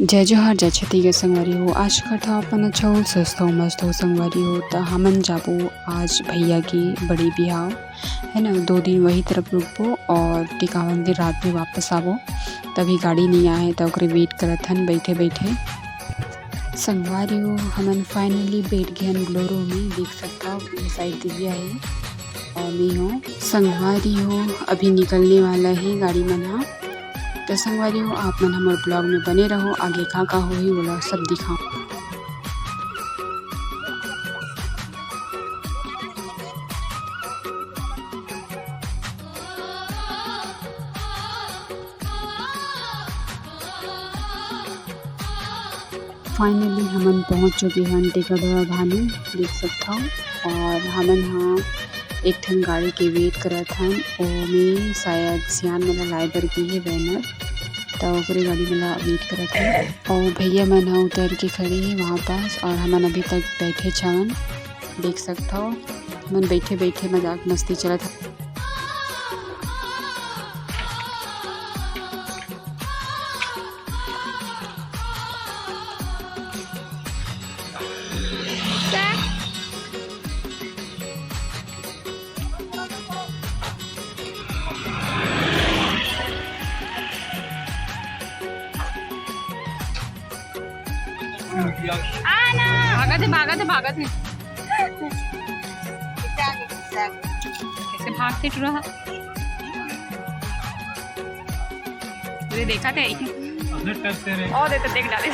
जय जोहार जय छत्तीसगढ़ संगवारी हो। आशा करता हूँ अपन अच्छा हो, स्वस्थ हो, मस्त हो संगवारी हो। तो हमन जाबो आज भैया की बड़ी बिहाव है ना, 2 दिन वही तरफ रुकबो और टिकावन दिन रात में वापस आबो। तभी गाड़ी नहीं आए तो ओकरे वेट करत हन बैठे बैठे संगवारी हो। हमन फाइनली बैठ गए हन ग्लोरो में, देख सकता हो ये साइड दिव्या है और मैं हूँ संगवारी हो। अभी निकलने वाला है गाड़ी मना। तो संगवारी हो आप मन हमारे ब्लॉग में बने रहो, आगे का होही ओला सब दिखाऊं। फाइनली हमन पहुंच चुके हैं टिकटवा भानु, देख सकता हो। और हमन हाँ एक ठन गाड़ी के वेट करत हन, ओमे शायद सियान वाला लाइबर की है बैनर, तो ओकरे गाड़ी वाला वेट करत है। और भैया मन ह उतर के खड़े हैं वहाँ पास और हमन अभी तक बैठे छवन, देख सकता हो। हमन बैठे बैठे मजाक मस्ती चलत है। भागत है कैसे भागते रहा, तुझे देखा थे और देख डाले